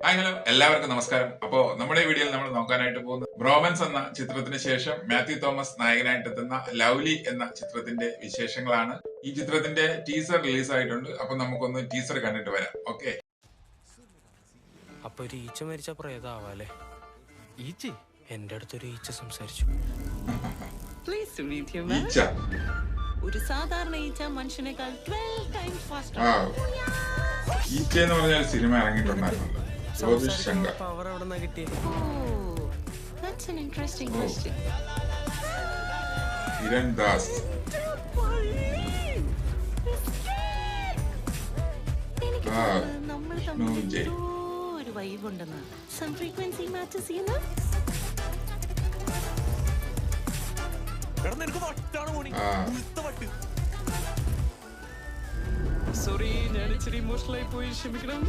Hi hello എല്ലാവർക്കും നമസ്കാരം. അപ്പോ നമ്മുടെ ഈ വീഡിയോയിൽ നമ്മൾ നോക്കാനായിട്ട് പോകുന്നത് ബ്രോമൻസ് എന്ന ചിത്രത്തിന് ശേഷം മാത്യു തോമസ് നായകനായിട്ട് എത്തുന്ന ലവ്ലി എന്ന ചിത്രത്തിന്റെ വിശേഷങ്ങളാണ്. ഈ ചിത്രത്തിന്റെ ടീസർ റിലീസ് ആയിട്ടുണ്ട്. അപ്പൊ നമുക്കൊന്ന് ടീസർ കണ്ടിട്ട് വരാം. ഓക്കെ. അപ്പൊ ഒരു ഈച്ച മരിച്ച പ്രേതാവാലേ? ഈച്ച എന്റെ അടുത്തൊരു ഈച്ച സംസാരിച്ചു. ഈച്ച ഒരു സാധാരണ ഈച്ച മനുഷ്യനേക്കാൾ 12 ടൈംസ് ഫാസ്റ്റർ. ഈച്ച എന്ന് പറഞ്ഞ ഒരു സിനിമ ഇറങ്ങിയിട്ടുണ്ടായിരുന്നല്ലോ, ജ്യോതിശങ്കർ. പവർ എവിടെന്നാ കിട്ടിയത്? That's an interesting question. Kiran Das. നമ്മൾ തമ്മിൽ ഒരു വൈബ് ഉണ്ടെന്ന്. Some frequency matches, you know? Sorry, ഞാൻ ഇച്ചിരി ഇമോഷണൽ ആയി പോയി, ക്ഷമിക്കണം.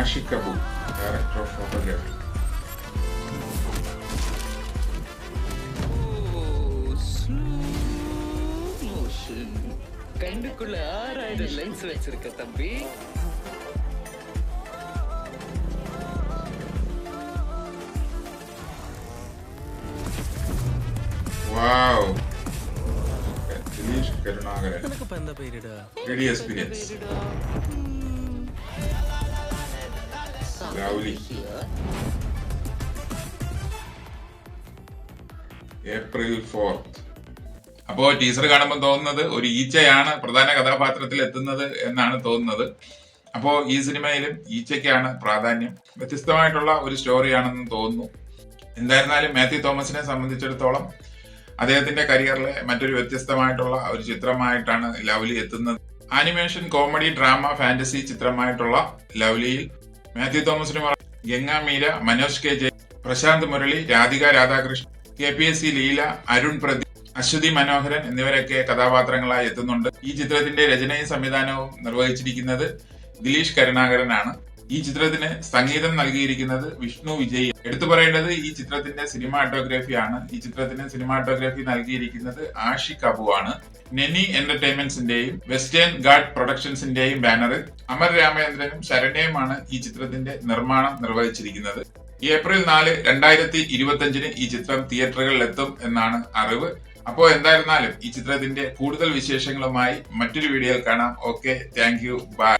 Ashiq Kapoor, director of photography. கண்டுக்குள்ள 6000 லென்ஸ் வச்சிருக்க தம்பி. വാവ്. ദിലീഷ് കരുണാകരൻ. നിനക്കിപ്പോ എന്താ പേരിടുക? Radio experience. Lovely. April 4th. അപ്പോ ടീസർ കാണുമ്പോൾ തോന്നുന്നത് ഒരു ഈച്ചയാണ് പ്രധാന കഥാപാത്രത്തിൽ എത്തുന്നത് എന്നാണ് തോന്നുന്നത്. അപ്പോ ഈ സിനിമയിലും ഈച്ചയ്ക്കാണ് പ്രാധാന്യം. വ്യത്യസ്തമായിട്ടുള്ള ഒരു സ്റ്റോറിയാണെന്ന് തോന്നുന്നു. എന്തായിരുന്നാലും മാത്യു തോമസിനെ സംബന്ധിച്ചിടത്തോളം അദ്ദേഹത്തിന്റെ കരിയറിലെ മറ്റൊരു വ്യത്യസ്തമായിട്ടുള്ള ഒരു ചിത്രമായിട്ടാണ് ലവ്ലി എത്തുന്നത്. ആനിമേഷൻ, കോമഡി, ഡ്രാമ, ഫാന്റസി ചിത്രമായിട്ടുള്ള ലവ്ലിയിൽ മാത്യു തോമസിന് Ganga Meera, Manoj K J, Prasanth Murali, Radhika Radhakrishnan, KPSC Leela, Arun Pradeep, Aswathy Manoharan എന്നിവരൊക്കെ കഥാപാത്രങ്ങളായി എത്തുന്നുണ്ട്. ഈ ചിത്രത്തിന്റെ രചനയും സംവിധാനവും നിർവഹിച്ചിരിക്കുന്നത് ദിലീഷ് കരുണാകരനാണ്. ഈ ചിത്രത്തിന് സംഗീതം നൽകിയിരിക്കുന്നത് വിഷ്ണു വിജയ്. എടുത്തു പറയേണ്ടത് ഈ ചിത്രത്തിന്റെ സിനിമാറ്റോഗ്രാഫിയാണ്. ഈ ചിത്രത്തിന് സിനിമാറ്റോഗ്രാഫി നൽകിയിരിക്കുന്നത് ആഷിഖ് കപൂർ ആണ്. നെനി എന്റർടൈൻമെന്റ്സിന്റെയും വെസ്റ്റേൺ ഗാർഡ് പ്രൊഡക്ഷൻസിന്റെയും ബാനറിൽ അമർ രാമചന്ദ്രനും ശരണ്യയുമാണ് ഈ ചിത്രത്തിന്റെ നിർമ്മാണം നിർവഹിച്ചിരിക്കുന്നത്. ഏപ്രിൽ 4, 2025 ഈ ചിത്രം തിയേറ്ററുകളിൽ എത്തും എന്നാണ് അറിവ്. അപ്പോ എന്തായിരുന്നാലും ഈ ചിത്രത്തിന്റെ കൂടുതൽ വിശേഷങ്ങളുമായി മറ്റൊരു വീഡിയോയിൽ കാണാം. Okay, thank you, by.